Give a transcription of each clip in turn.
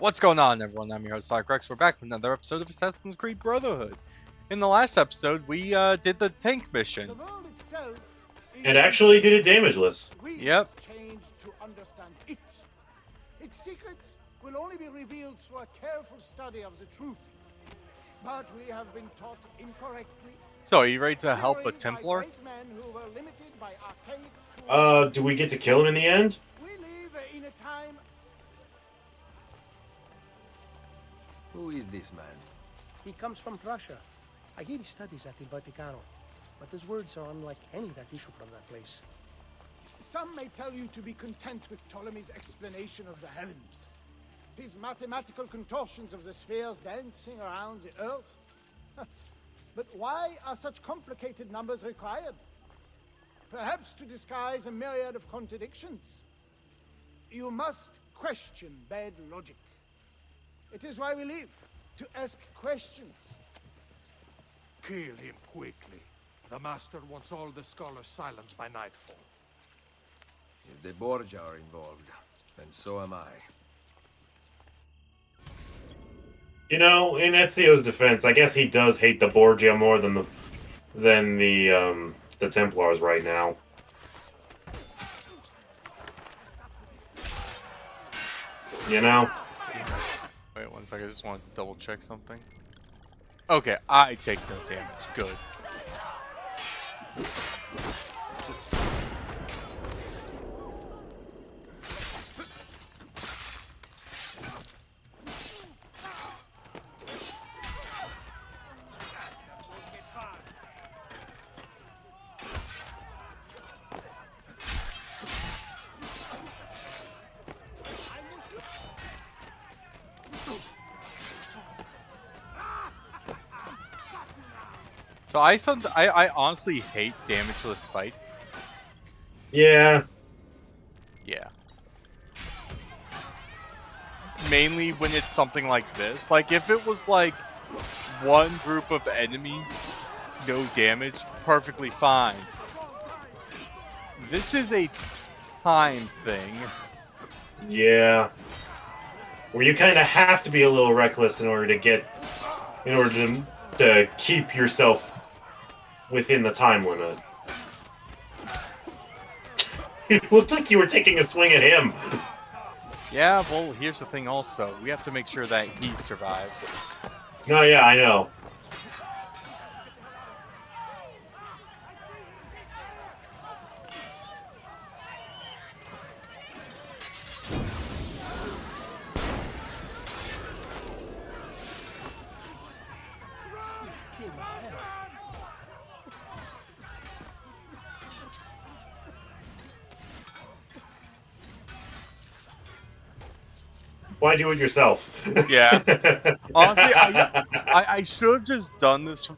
What's going on, everyone? I'm your host, Rex. We're back with another episode of Assassin's Creed Brotherhood. In the last episode, we did the tank mission. The world itself is And actually did it damageless. we Yep. must change to understand it. Its secrets will only be revealed through a careful study of the truth. But we have been taught incorrectly. So, are you ready to help a Theories by Templar? great men who were limited by archaic tools. Do we get to kill him in the end? We live in a time. Who is this man? He comes from Prussia. I hear he studies at Il Vaticano, but his words are unlike any that issue from that place. Some may tell you to be content with Ptolemy's explanation of the heavens. His mathematical contortions of the spheres dancing around the earth. But why are such complicated numbers required? Perhaps to disguise a myriad of contradictions. You must question bad logic. It is why we live, to ask questions. Kill him quickly. The Master wants all the scholars silenced by nightfall. If the Borgia are involved, then so am I. You know, in Ezio's defense, I guess he does hate the Borgia more than the Templars right now. You know? Wait one second, I just want to double check something. Okay, I take no damage. Good. So I honestly hate damageless fights. Yeah. Yeah. Mainly when it's something like this. Like, if it was like one group of enemies, no damage, perfectly fine. This is a time thing. Yeah. Where you kind of have to be a little reckless in order to keep yourself within the time limit. It looked like you were taking a swing at him. Yeah, well, here's the thing also. We have to make sure that he survives. No, yeah, I know. Why do it yourself? Yeah. Honestly, I should have just done this from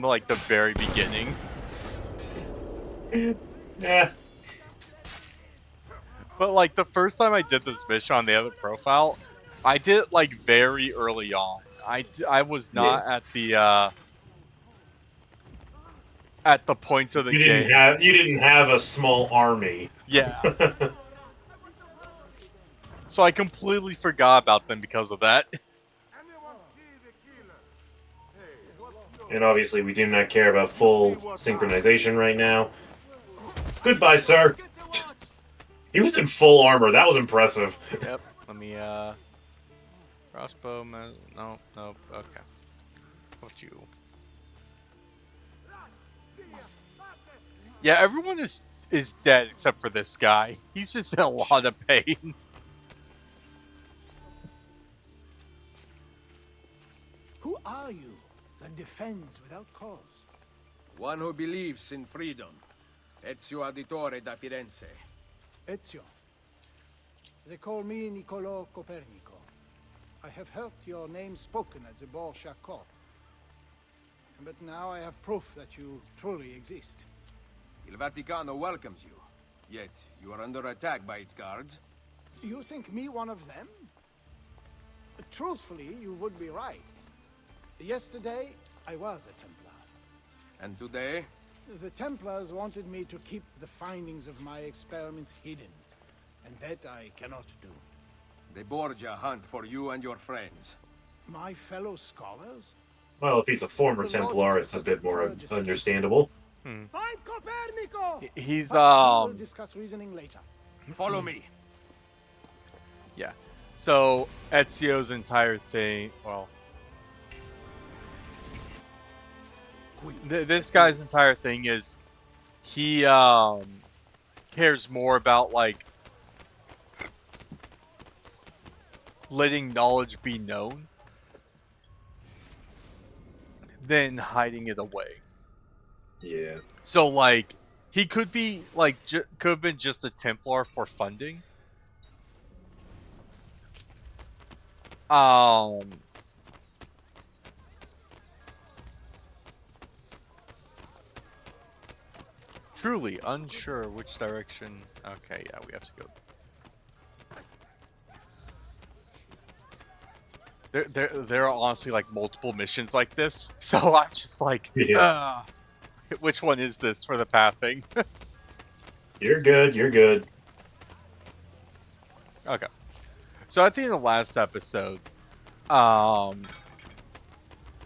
the very beginning. Yeah. But like the first time I did this mission on the other profile, I did it like very early on. I was not at the point of the game. You didn't have a small army. Yeah. So I completely forgot about them because of that. And obviously we do not care about full synchronization right now. Goodbye, sir. He was in full armor. That was impressive. Yep. Let me crossbow. No. Okay. What you? Yeah, everyone is dead except for this guy. He's just in a lot of pain. Who are you that defends without cause? One who believes in freedom. Ezio Auditore da Firenze. Ezio. They call me Niccolò Copernico. I have heard your name spoken at the Borgia court. But now I have proof that you truly exist. Il Vaticano welcomes you. Yet, you are under attack by its guards. You think me one of them? Truthfully, you would be right. Yesterday, I was a Templar. And today? The Templars wanted me to keep the findings of my experiments hidden, and that I cannot do. The Borgia hunt for you and your friends. My fellow scholars? Well, if he's a former Templar, it's a bit more understandable. Find Copernico! He's But we will discuss reasoning later. Follow me. yeah. So Ezio's entire thing, well, this guy's entire thing is he cares more about like letting knowledge be known than hiding it away. Yeah. So like he could be like could have been just a Templar for funding. Truly unsure which direction. Okay, yeah, we have to go. There are honestly like multiple missions like this, so I'm just like, Yeah. Which one is this for the pathing? You're good. You're good. Okay. So at the end of the last episode,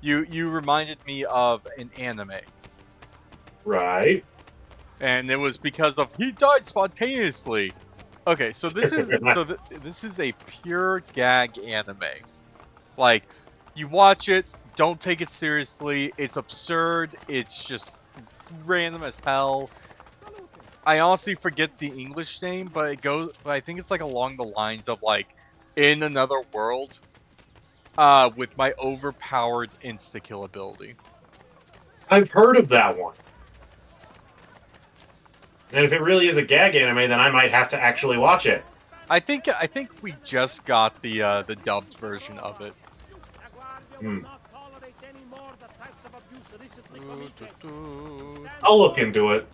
you reminded me of an anime, Right. and it was because of he died spontaneously. Okay, so this is this is a pure gag anime. Like, you watch it, don't take it seriously. It's absurd. It's just random as hell. I honestly forget the English name, but it goes. But I think it's like along the lines of like, in another world, with my overpowered insta kill ability. I've heard of that one. And if it really is a gag anime, then I might have to actually watch it. I think we just got the dubbed version of it. I'll look into it.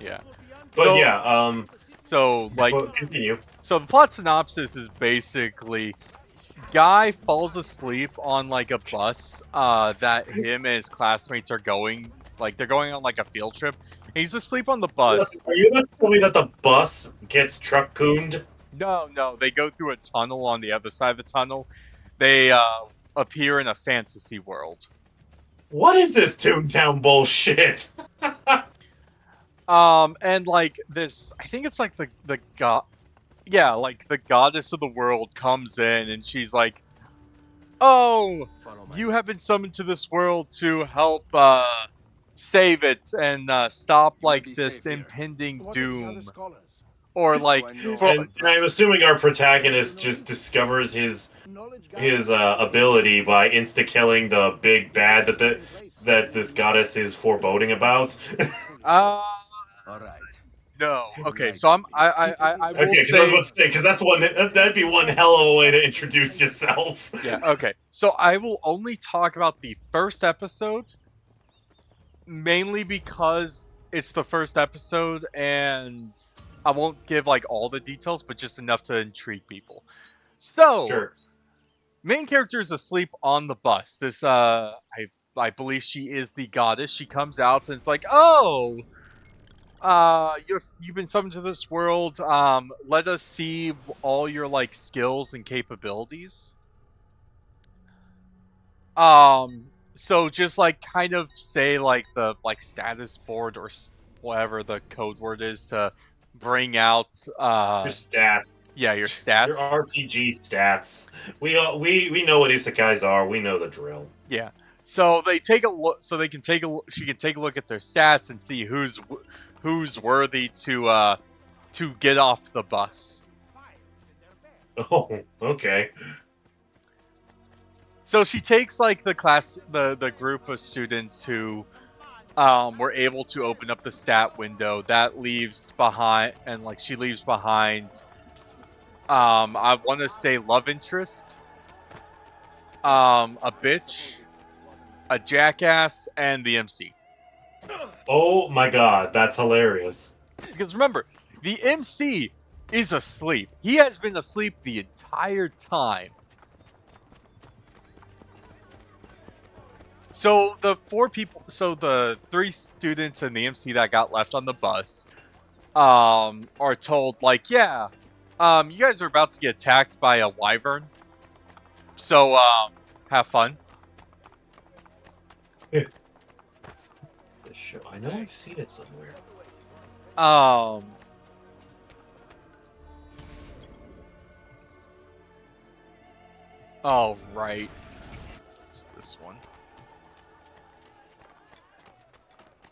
Yeah. But So- yeah, So like, well, continue. so the plot synopsis is basically, guy falls asleep on like a bus that him and his classmates are going, like they're going on like a field trip. He's asleep on the bus. Are you going to tell me that the bus gets truck-cooned? No, they go through a tunnel on the other side of the tunnel. They appear in a fantasy world. What is this Toontown bullshit? And like this, I think it's like the god, yeah, like the goddess of the world comes in and she's like, "Oh, Follow my you have been summoned to this world to help save it and stop You will like be this safe here. impending What of the other doom." scholars? Or like, I know. for- And I'm assuming our protagonist just discovers his ability by insta-killing the big bad that this goddess is foreboding about. All right. no. Okay, so I will Okay, because I was say, about to say, because that's one that'd be one hell of a way to introduce yourself. yeah, okay. So I will only talk about the first episode, mainly because it's the first episode, and I won't give like all the details, but just enough to intrigue people. So, Sure. main character is asleep on the bus. This I believe she is the goddess. She comes out and it's like, "Oh, you've been summoned to this world. Let us see all your like skills and capabilities." So just like kind of say like the like status board or whatever the code word is to bring out Your stats. yeah, your stats. Your RPG stats. We know what isekais are. We know the drill. Yeah. So they take a look. So they can take a. She can take a look at their stats and see who's worthy to get off the bus. Oh, okay. So she takes like the class, the group of students who were able to open up the stat window. That leaves behind, and like she leaves behind. I want to say love interest, a bitch, a jackass, and the MC. Oh my god, that's hilarious. Because remember, the MC is asleep. He has been asleep the entire time. So the the 3 students and the MC that got left on the bus, are told like, yeah, You guys are about to get attacked by a wyvern. So, have fun. This show. I know I've seen it somewhere. Oh, right. It's this one.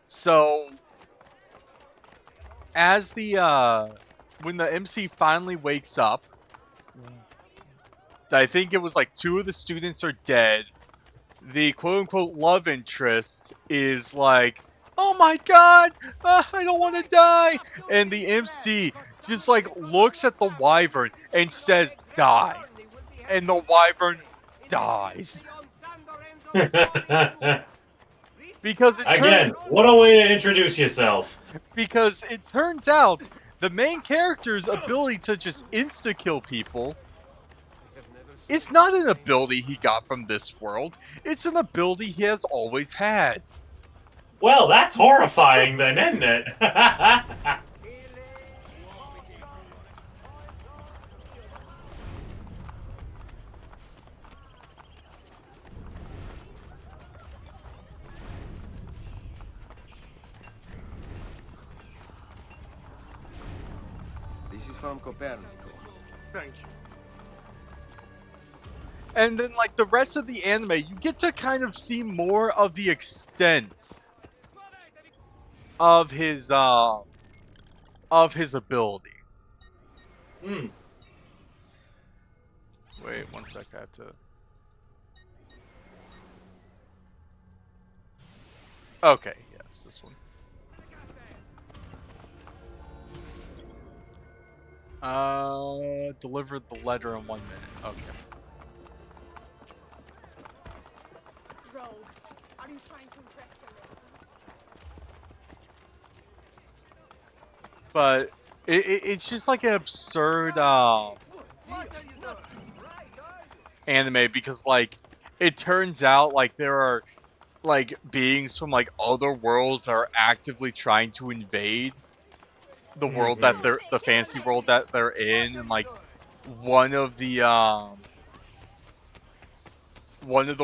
So, as when the MC finally wakes up, I think it was like 2 of the students are dead. The quote-unquote love interest is like, oh my god, I don't want to die. And the MC just like looks at the wyvern and says, die. And the wyvern dies. Because Again, what a way to introduce yourself. Because it turns out the main character's ability to just insta-kill people, it's not an ability he got from this world. It's an ability he has always had. Well, that's horrifying then, isn't it? This is from Copernico. Thank you. And then, like, the rest of the anime, you get to kind of see more of the extent of his ability. Hmm. Wait, one sec, I have to... Okay, yeah, it's this one. Delivered the letter in 1 minute. Okay. Rogue, are you trying to impress them? But it's just like an absurd anime because like it turns out like there are like beings from like other worlds that are actively trying to invade the world that the fantasy world that they're in, and like one of the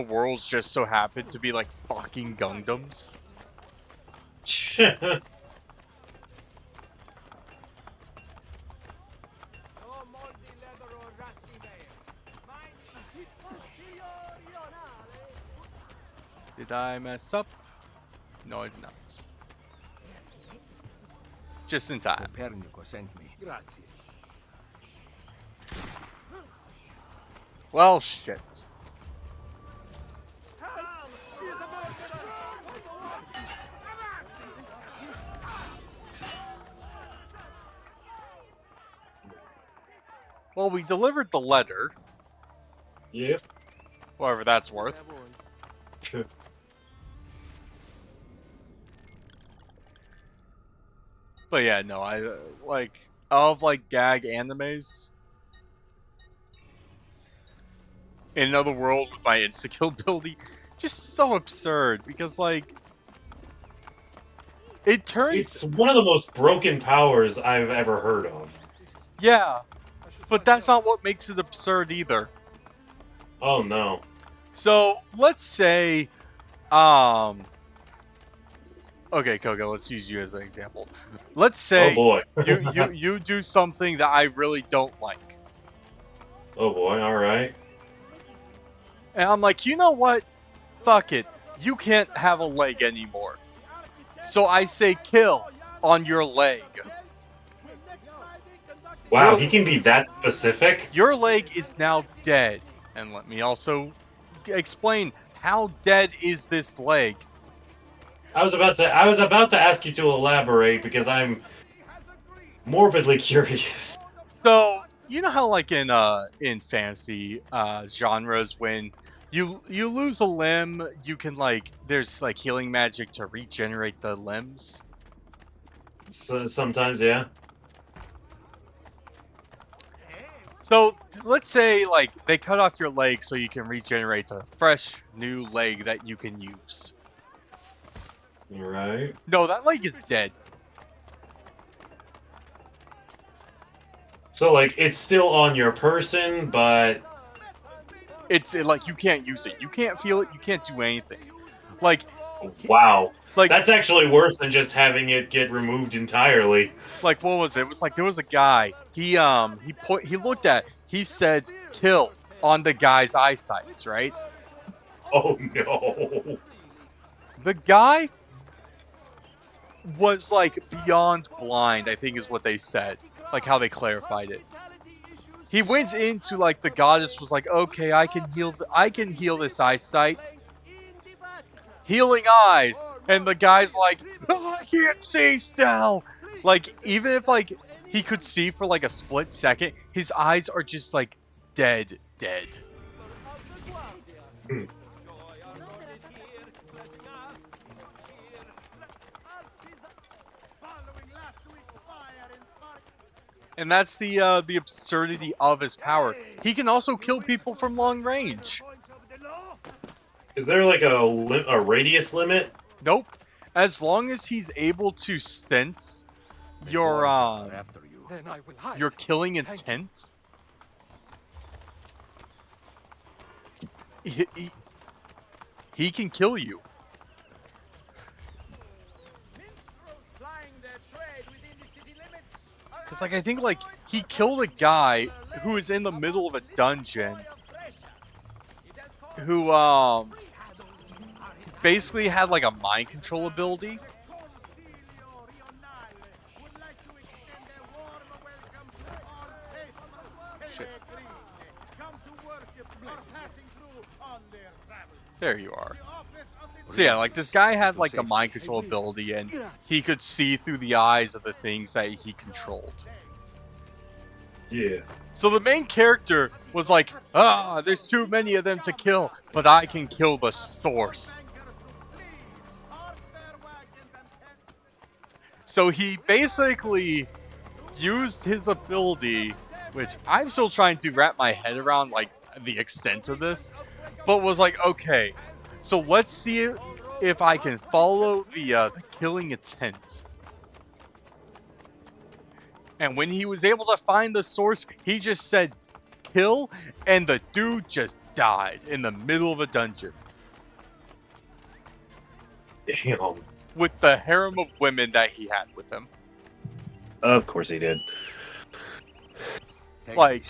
worlds just so happened to be like fucking Gundams. Did I mess up? No, I did not. Just in time. Copernico sent me. Grazie. Well, shit. Well, we delivered the letter. Yep. Whatever that's worth. Sure. But yeah, no, I like of like gag animes. In another world with my insta-kill ability, just so absurd because like it turns. It's one of the most broken powers I've ever heard of. Yeah, but that's not what makes it absurd either. Oh no. So let's say, okay, Kohga, let's use you as an example. Let's say Oh boy. you do something that I really don't like. Oh boy, alright. And I'm like, you know what? Fuck it. You can't have a leg anymore. So I say kill on your leg. Wow, he can be that specific? Your leg is now dead. And let me also explain how dead is this leg. I was about to ask you to elaborate because I'm morbidly curious. So, you know how like in fantasy genres when you lose a limb, you can like there's like healing magic to regenerate the limbs. So, sometimes, yeah. So, let's say like they cut off your leg so you can regenerate a fresh new leg that you can use. Right. No, that leg is dead. So, like, it's still on your person, but... Like, you can't use it. You can't feel it. You can't do anything. Like, Wow. like That's actually worse than just having it get removed entirely. like what was it? It was like there was a guy. He looked at. He said kill on the guy's eyesight, right? Oh, no. The guy was like beyond blind, I think is what they said. Like how they clarified it. He went into like the goddess was like, okay, I can heal this eyesight. Healing eyes, and the guy's like, oh, I can't see now. Like even if like he could see for like a split second, his eyes are just like dead. Hmm. And that's the absurdity of his power. He can also kill people from long range. Is there like a radius limit? Nope. As long as he's able to sense your After you. Then I will hide. your killing intent, he can kill you. Cause like I think like he killed a guy who was in the middle of a dungeon, who basically had like a mind control ability. Shit. There you are. So yeah, like this guy had like a mind control ability and he could see through the eyes of the things that he controlled. Yeah. So the main character was like, there's too many of them to kill, but I can kill the source. So he basically used his ability, which I'm still trying to wrap my head around, like, the extent of this, but was like, okay, so let's see if I can follow the killing intent. And when he was able to find the source, he just said, kill, and the dude just died in the middle of a dungeon. Damn. With the harem of women that he had with him. Of course he did. Like,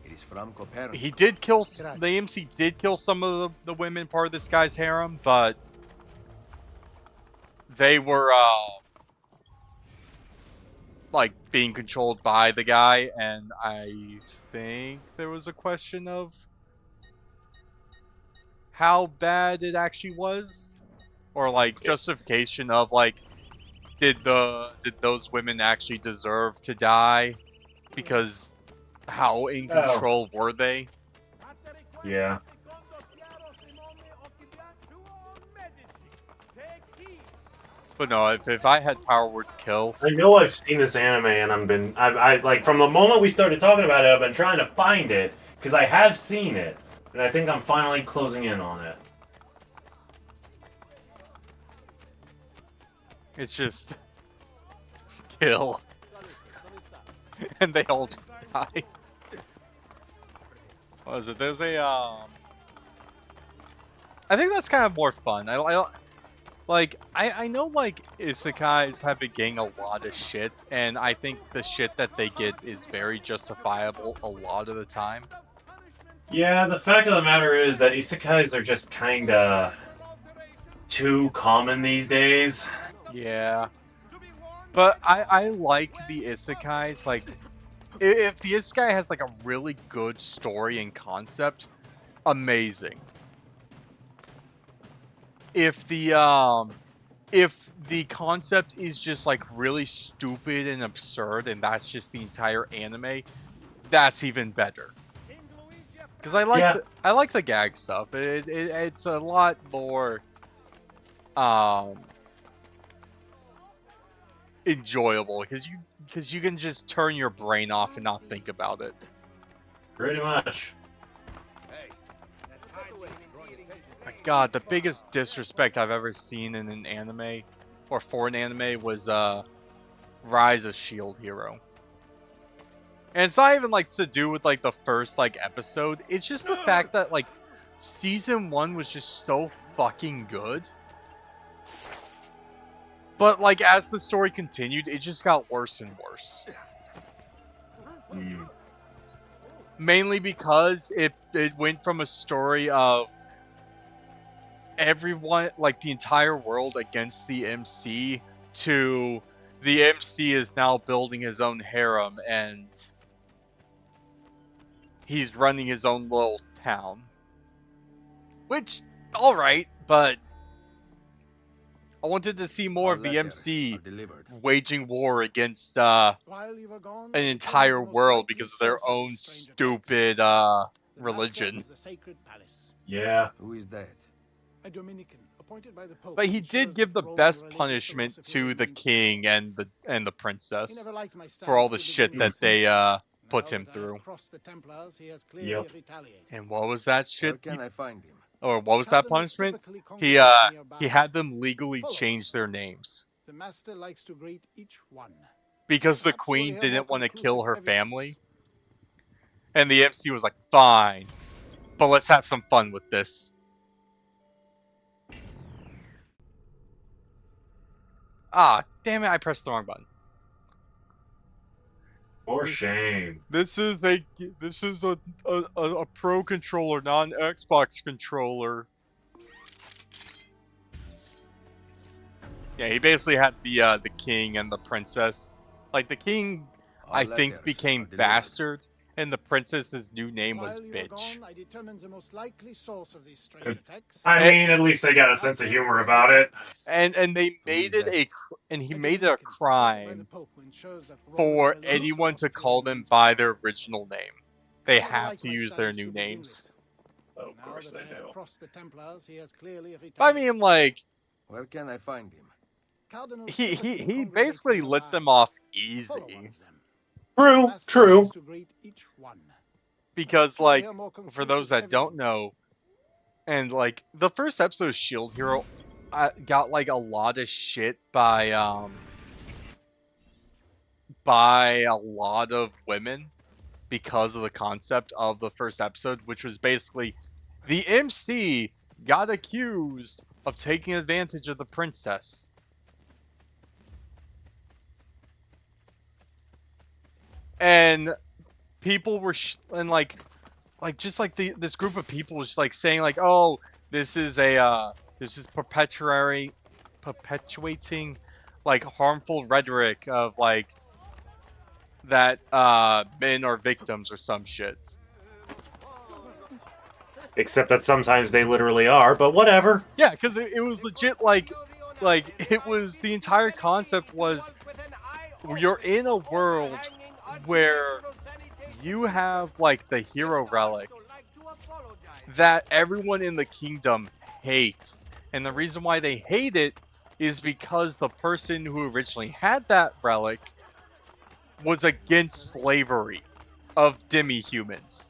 it is from Copernico. he did kill, the AMC did kill some of the women part of this guy's harem, but they were, like, being controlled by the guy, and I think there was a question of how bad it actually was, or, like, justification of, like, did those women actually deserve to die, because how in control were they? Yeah. But no, if I had power word kill. I know I've seen this anime and I like from the moment we started talking about it, I've been trying to find it because I have seen it, and I think I'm finally closing in on it. It's just kill, and they all just die. What is it? There's a I think that's kind of more fun. I know like isekais have been getting a lot of shit, and I think the shit that they get is very justifiable a lot of the time. Yeah, the fact of the matter is that isekais are just kinda too common these days. Yeah. But I like the isekais. Like, if the isekai has like a really good story and concept, amazing. If the concept is just like really stupid and absurd, and that's just the entire anime, that's even better. Because I like the gag stuff. It's a lot more enjoyable because you can just turn your brain off and not think about it. Pretty much. My God, the biggest disrespect I've ever seen in an anime or for an anime was Rise of Shield Hero. And it's not even like to do with like the first like episode. It's just the fact that like season 1 was just so fucking good. But like as the story continued, it just got worse and worse. Mainly because it went from a story of everyone, like the entire world against the MC, to the MC is now building his own harem and he's running his own little town. Which, alright, but I wanted to see more of the MC waging war against an entire world because of their own stupid religion. Yeah. Who is that? A Dominican appointed by the Pope. But he did give the best punishment to the king and the princess for all the shit that they put him through. Yep. And what was that shit? Where can I find him? Or what was that punishment? He had them legally change their names. The master likes to greet each one. Because the queen didn't want to kill her family. And the MC was like, fine, but let's have some fun with this. Ah, damn it, I pressed the wrong button. For shame. This is a pro controller, not an Xbox controller. Yeah, he basically had the king and the princess. Like the king, I think, became bastard, and the princess's new name was bitch. I mean, at least they got a sense of humor about it. And they made it he made it a crime for anyone to call them by their original name. They have to use their new names. Oh, of course they do. I mean, like, Where can I find him? he basically let them off easy. True. Because, like, for those that don't know, and, like, the first episode of Shield Hero got, like, a lot of shit by a lot of women because of the concept of the first episode, which was basically the MC got accused of taking advantage of the princess. And people were this group of people was like saying like, oh, this is perpetuating like harmful rhetoric of like that men are victims or some shit. Except that sometimes they literally are, but whatever. Yeah, because it was legit like it was the entire concept was you're in a world where you have like the hero relic that everyone in the kingdom hates. And the reason why they hate it is because the person who originally had that relic was against slavery of demi-humans.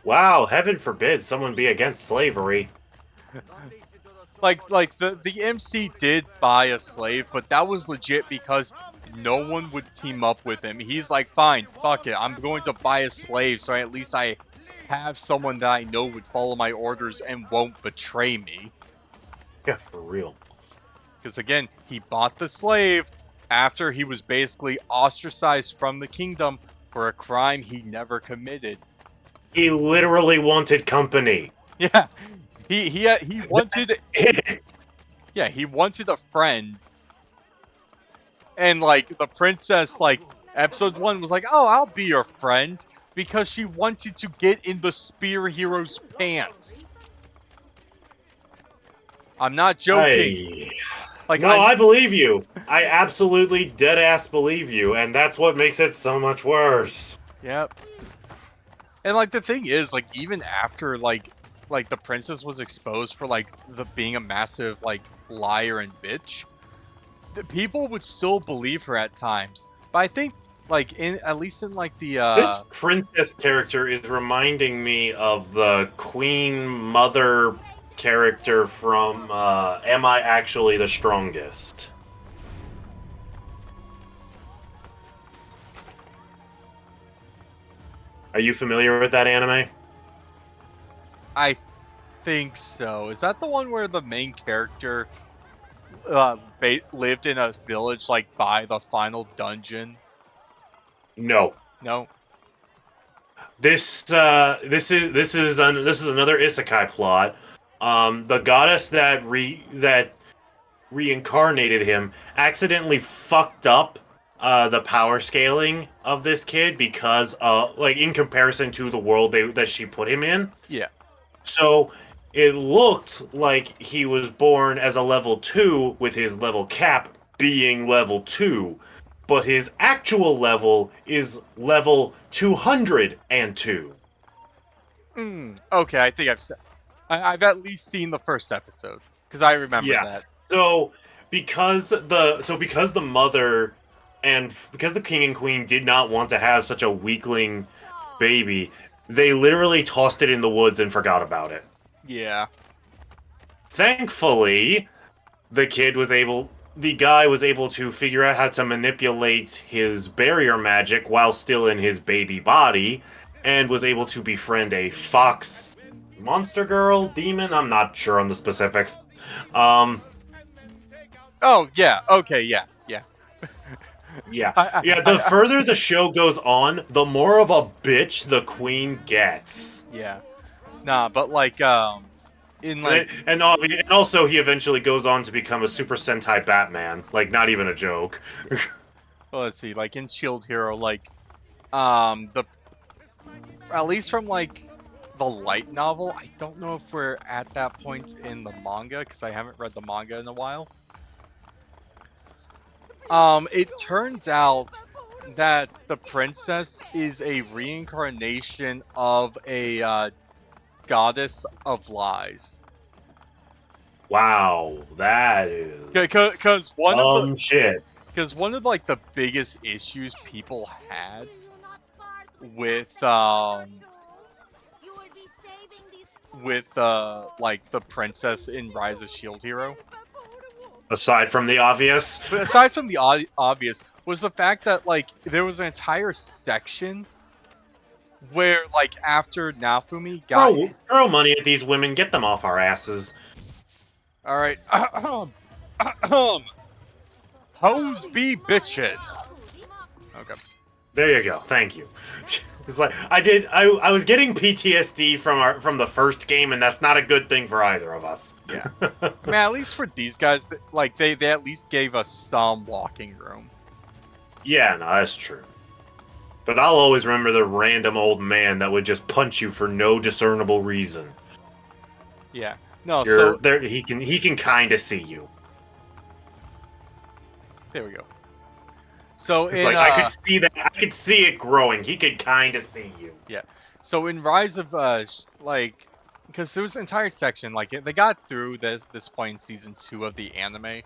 Wow, heaven forbid someone be against slavery. like the MC did buy a slave, but that was legit because no one would team up with him. He's like, fine, fuck it, I'm going to buy a slave, so at least I have someone that I know would follow my orders and won't betray me. Yeah, for real. Because again, he bought the slave after he was basically ostracized from the kingdom for a crime he never committed. He literally wanted company. Yeah, he wanted it. Yeah, he wanted a friend. And, like, the princess, like, episode 1 was like, oh, I'll be your friend. Because she wanted to get in the spear hero's pants. I'm not joking. Like, no, I believe you. I absolutely dead-ass believe you. And that's what makes it so much worse. Yep. And, like, the thing is, like, even after, like the princess was exposed for, like, being a massive, like, liar and bitch, the people would still believe her at times. But I think, like, at least in, like, the, This princess character is reminding me of the queen mother character from, Am I Actually the Strongest? Are you familiar with that anime? I think so. Is that the one where the main character lived in a village like by the final dungeon? No. No. This is another isekai plot. The goddess that reincarnated him accidentally fucked up the power scaling of this kid because like in comparison to the world that she put him in. Yeah. So it looked like he was born as a level 2 with his level cap being level 2, but his actual level is level 202. Okay, I think I've at least seen the first episode because I remember that. So because the mother and because the king and queen did not want to have such a weakling baby, they literally tossed it in the woods and forgot about it. Yeah. Thankfully, the guy was able to figure out how to manipulate his barrier magic while still in his baby body, and was able to befriend a fox monster girl, demon, I'm not sure on the specifics. Oh, yeah. Okay, yeah. The further the show goes on, the more of a bitch the queen gets. Yeah. Nah, but like, and also he eventually goes on to become a Super Sentai Batman. Like, not even a joke. well, let's see, like in Shield Hero, like, at least from like the light novel, I don't know if we're at that point in the manga because I haven't read the manga in a while. It turns out that the princess is a reincarnation of a goddess of lies. Wow, that is Because one of shit. Because one of like the biggest issues people had with like the princess in Rise of Shield Hero, aside from the obvious, was the fact that like there was an entire section where like after Naofumi got throw money at these women, get them off our asses. All right. Hoes be bitchin'. Okay. There you go. Thank you. It's like I was getting PTSD from the first game, and that's not a good thing for either of us. Yeah. Man, at least for these guys, like they at least gave us some walking room. Yeah, no, that's true. But I'll always remember the random old man that would just punch you for no discernible reason. Yeah. No, so there he can kind of see you. There we go. So it's like I could see it growing. He could kind of see you. Yeah. So in Rise of like, because there was an entire section like they got through this point in season 2 of the anime,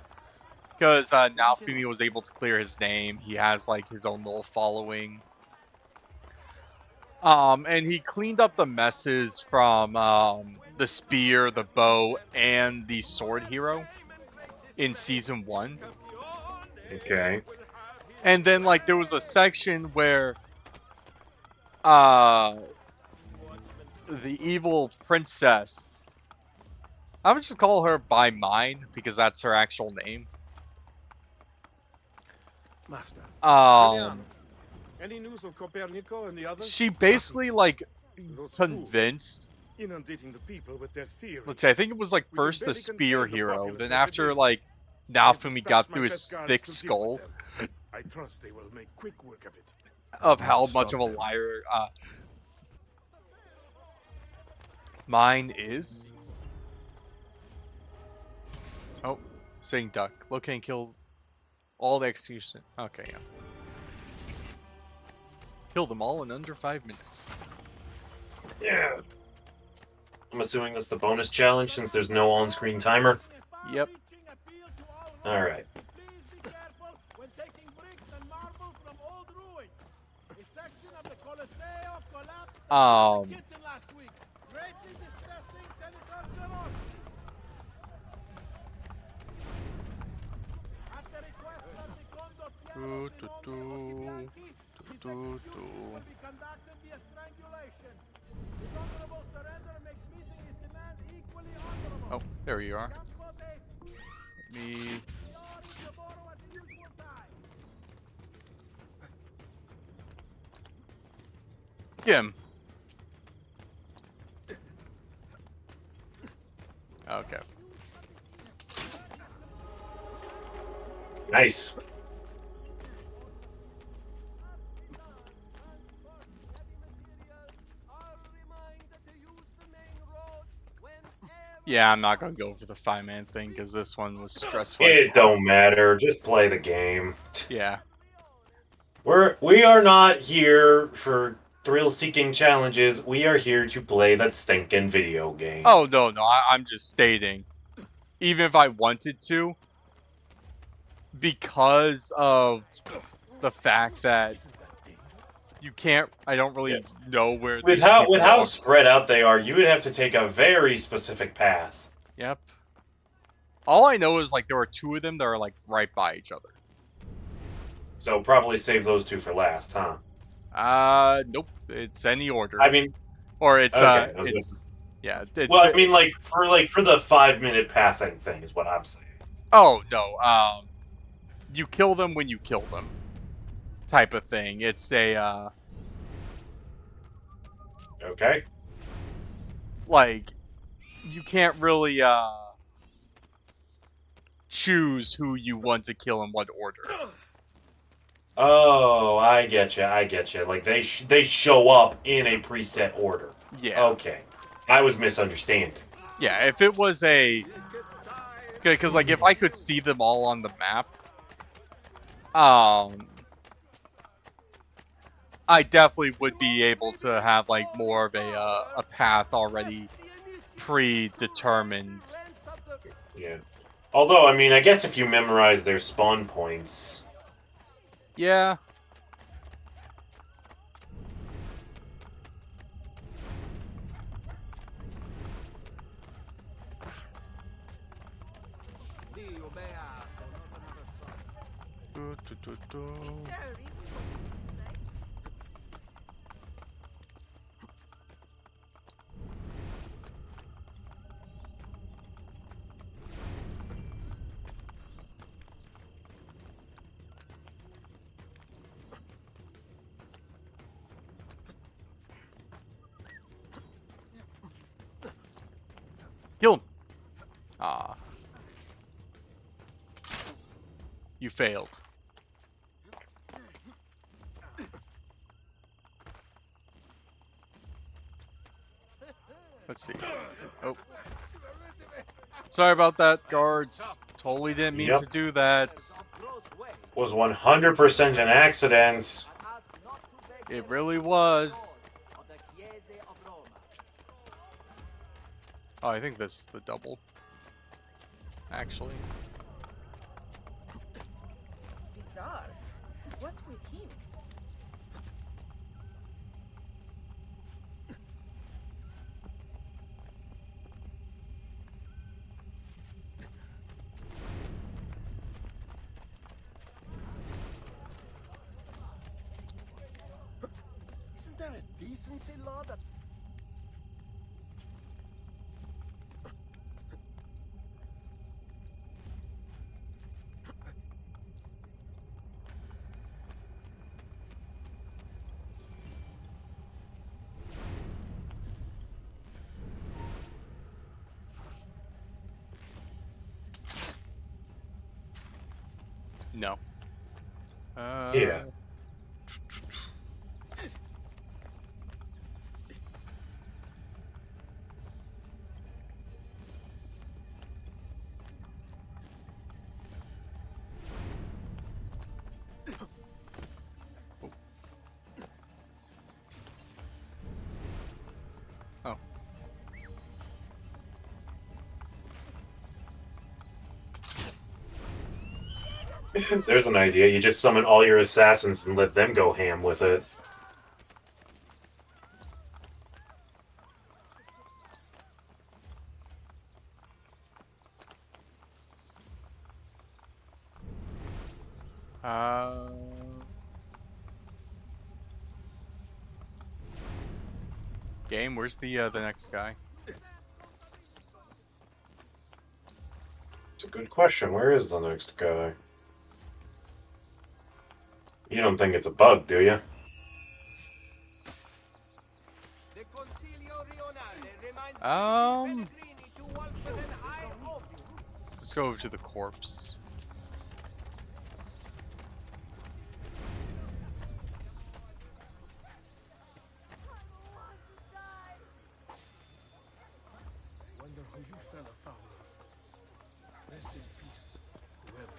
because Naofumi was able to clear his name. He has like his own little following. And he cleaned up the messes from the spear, the bow, and the sword hero in season 1. Okay. And then like there was a section where the evil princess, I would just call her by mine because that's her actual name. Master. Any news on Copernico and the others? She basically like convinced inundating the people with their theories. Let's say I think it was like first the spear hero, then after like Naofumi got through his thick skull. I trust they will make quick work of it. Of how much of a liar mine is. Oh, saying duck. Locate and kill all the execution. Okay, yeah. Kill them all in under 5 minutes. Yeah. I'm assuming that's the bonus challenge since there's no on-screen timer. Yep. Alright. do, do. will be conducted via strangulation. His honorable surrender makes meeting his demands equally honorable. Oh, there you are. Camp vote. Let me. We are in the borough at the usual time. Get him. Okay. Nice. Yeah, I'm not gonna go for the 5-man thing because this one was stressful. It don't matter. Just play the game. Yeah. We are not here for thrill-seeking challenges. We are here to play that stinking video game. Oh no, I'm just stating. Even if I wanted to, because of the fact that you can't. I don't really know where With these how people how are. spread out they are, you would have to take a very specific path. Yep. All I know is like there were 2 of them that are like right by each other. So probably save those 2 for last, huh? Nope. It's any order. I mean, or it's okay, it's yeah. well, I mean, like for the 5-minute pathing thing is what I'm saying. Oh no. You kill them when you kill them, type of thing. It's a Okay. like you can't really choose who you want to kill in what order. Oh, I get you. Like they show up in a preset order. Yeah. Okay, I was misunderstanding. Yeah. If it was a because like if I could see them all on the map, I definitely would be able to have like more of a path already predetermined. Yeah. Although, I mean, I guess if you memorize their spawn points. Yeah. Kill him. Ah. You failed. Let's see. Oh. Sorry about that, guards. Totally didn't mean to do that. Was 100% an accident. It really was. Oh, I think this is the double. Actually. Bizarre. What's with him? Isn't there a decency law that... No. Yeah. Oh. There's an idea. You just summon all your assassins and let them go ham with it. Game, where's the next guy? It's a good question. Where is the next guy? You don't think it's a bug, do you? Let's go over to the corpse. Wonder who you fella found. Rest in peace, whoever.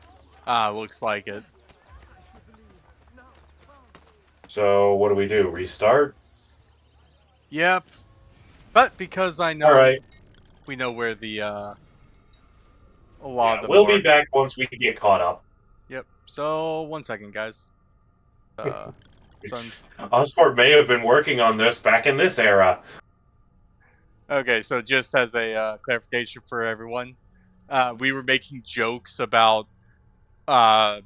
Ah, looks like it. So, what do we do? Restart? Yep. But because I know Alright. we know where the a lot of them we'll are. be back once we get caught up. Yep. So 1 second, guys. Oscorp may have been working on this back in this era. Okay, so just as a clarification for everyone, we were making jokes about how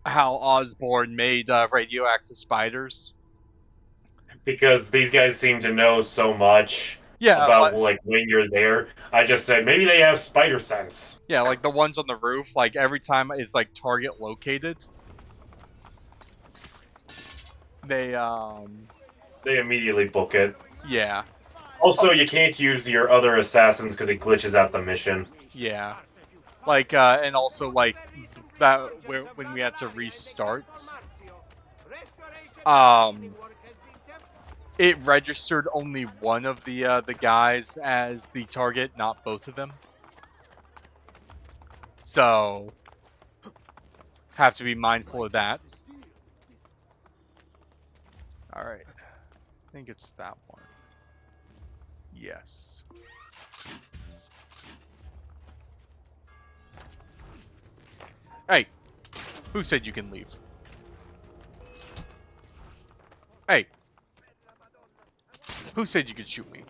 Osborn made radioactive spiders. Because these guys seem to know so much about like when you're there. I just said maybe they have spider sense. Yeah, like the ones on the roof, like every time it's like target located, they immediately book it. Yeah. Also, you can't use your other assassins because it glitches out the mission. Yeah. Like and also like that when we had to restart, it registered only one of the guys as the target, not both of them. So have to be mindful of that. All right. I think it's that one. Yes. Hey, who said you can leave? Hey, who said you could shoot me?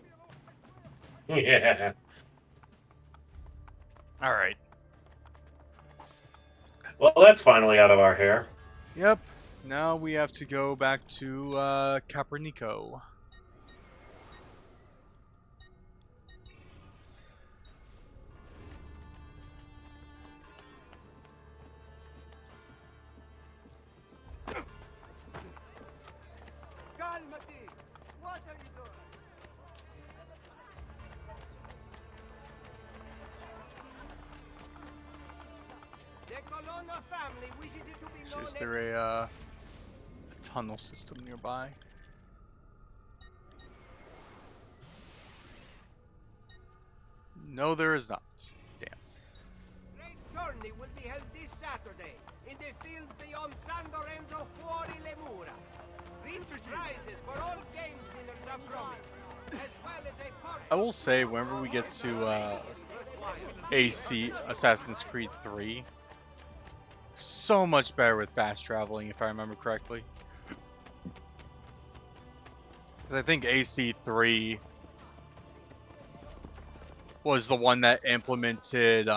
Yeah. All right. Well, that's finally out of our hair. Yep. Now we have to go back to Copernico. What are you doing? The Colonna family wishes it to be So known is there a tunnel system nearby? No, there is not. Damn. Great tourney will be held this Saturday in the field beyond San Lorenzo Fuori Le Mura. Rich prizes for all games winners are promised, as well as a party. I will say, whenever we get to AC Assassin's Creed 3, so much better with fast traveling, if I remember correctly. Because I think AC3 was the one that implemented,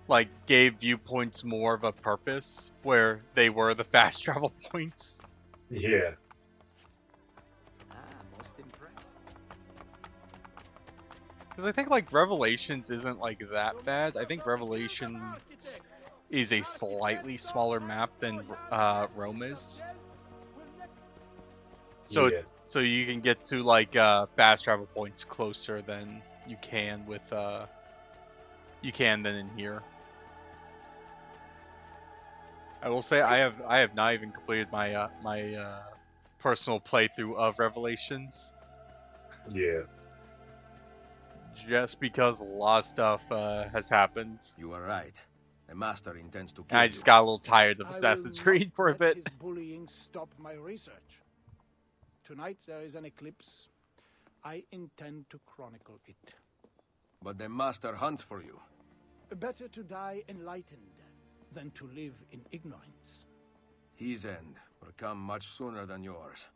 like, gave viewpoints more of a purpose, where they were the fast travel points. Yeah. Most impressed. Because I think, like, Revelations isn't, like, that bad. I think Revelations is a slightly smaller map than Rome is. So, Yeah. so you can get to, like, fast travel points closer than you can with, than in here. I will say I have not even completed my personal playthrough of Revelations. Yeah. Just because a lot of stuff has happened. You are right. The master intends to kill And I just got a little tired of I Assassin's will Creed not for a let bit. his bullying stop my research. Tonight there is an eclipse. I intend to chronicle it. But the master hunts for you. Better to die enlightened than to live in ignorance. His end will come much sooner than yours.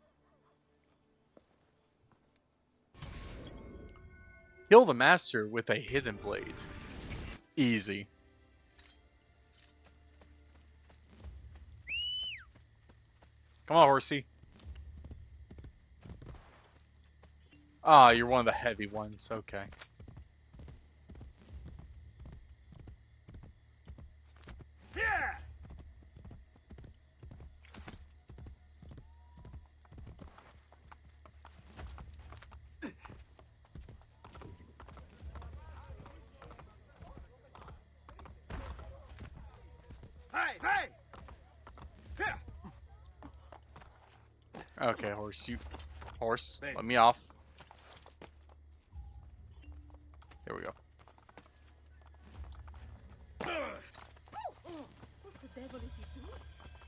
Kill the master with a hidden blade. Easy. Come on, horsey. Ah, you're one of the heavy ones. Okay. Okay, horse, horse, let me off. There we go. What the devil is he doing?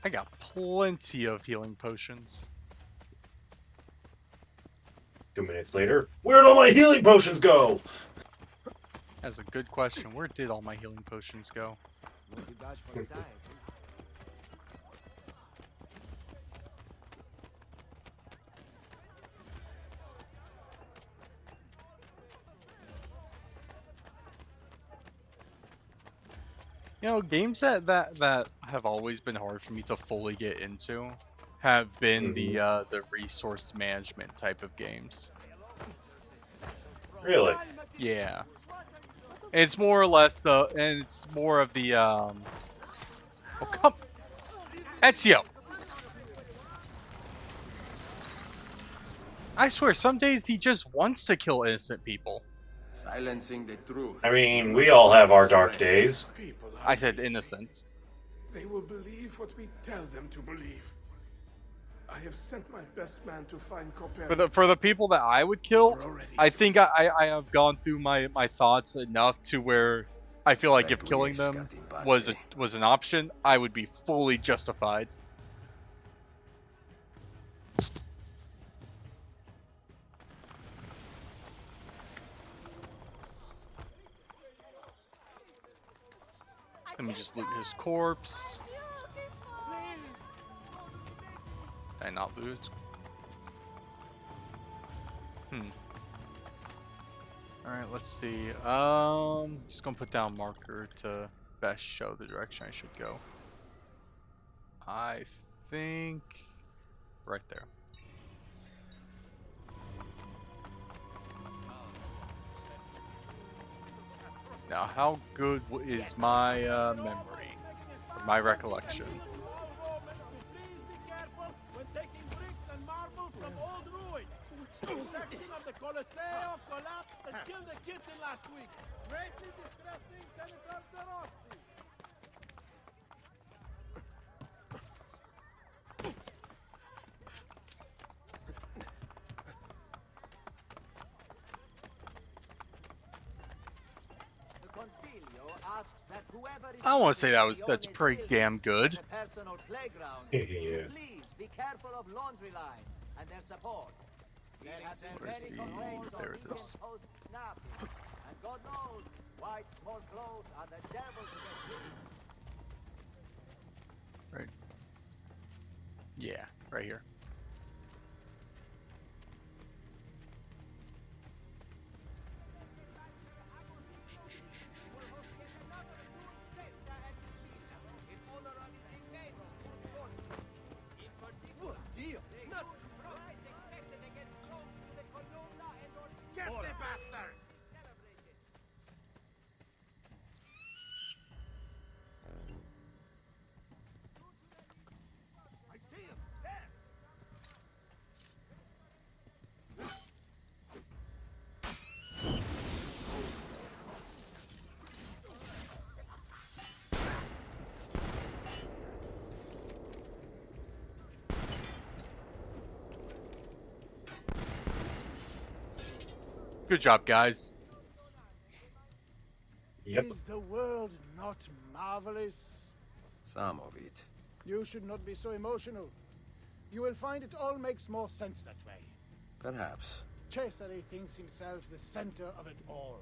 I got plenty of healing potions. 2 minutes later, where'd all my healing potions go? That's a good question. Where did all my healing potions go? You know, games that have always been hard for me to fully get into have been the resource management type of games. Really? Yeah. It's more or less and it's more of the Oh come Ezio! I swear, some days he just wants to kill innocent people. Silencing the truth. I mean, we all have our dark days. People are I said lazy. innocent. They will believe what we tell them to believe. I have sent my best man to find Copernico. For the people that I would kill, I think I have gone through my thoughts enough to where I feel like if killing them was an option, I would be fully justified. Let me just loot his corpse. Did I not loot it? Alright, let's see. Just gonna put down marker to best show the direction I should go. I think right there. Now, how good is my memory, or my recollection? Please be careful when taking bricks and marble from old ruins. The section of the Colosseo collapsed and killed a kitten last week. Greatly distressing, Senator De Rossi. I want to say that's pretty damn good. Yeah. Please be careful of laundry lines and their support. Where's there it is. And God knows, white small clothes are the devil's Right. Yeah, right here. Good job, guys. Yep. Is the world not marvelous? Some of it. You should not be so emotional. You will find it all makes more sense that way. Perhaps. Cesare thinks himself the center of it all,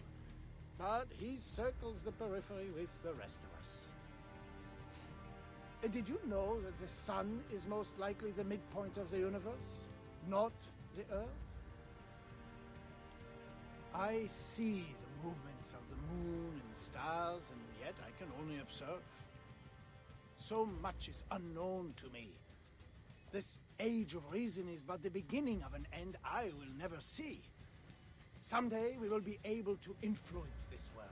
but he circles the periphery with the rest of us. Did you know that the sun is most likely the midpoint of the universe, not the Earth? I see the movements of the moon and stars, and yet I can only observe. So much is unknown to me. This age of reason is but the beginning of an end I will never see. Someday we will be able to influence this world,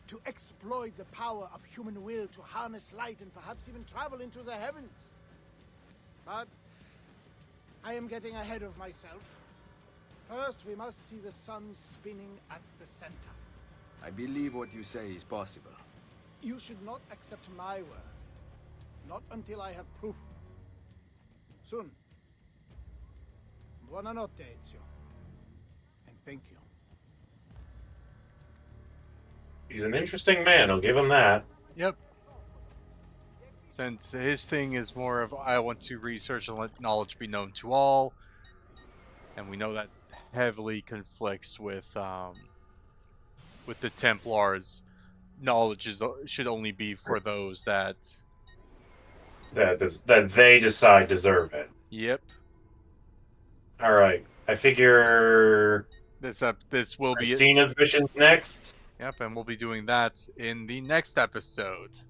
to exploit the power of human will to harness light and perhaps even travel into the heavens. But I am getting ahead of myself. First, we must see the sun spinning at the center. I believe what you say is possible. You should not accept my word. Not until I have proof. Soon. Buonanotte, Ezio. And thank you. He's an interesting man, I'll give him that. Yep. Since his thing is more of, I want to research and let knowledge be known to all, and we know that heavily conflicts with the Templars. Knowledge should only be for those that they decide deserve it. Yep. All right. I figure This will be Christina's mission's next. Yep, and we'll be doing that in the next episode.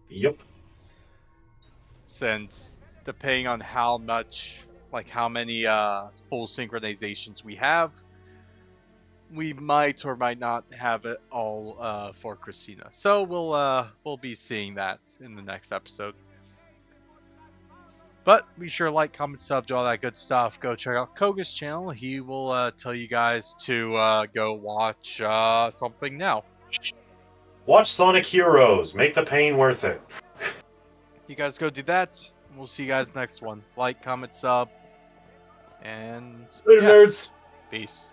Yep. Since depending on how many full synchronizations we have, we might or might not have it all for Christina. So we'll be seeing that in the next episode. But be sure to like, comment, sub, do all that good stuff. Go check out Kohga's channel. He will tell you guys to go watch something now. Watch Sonic Heroes. Make the pain worth it. You guys go do that. We'll see you guys next one. Like, comment, sub, and Later, nerds. Peace.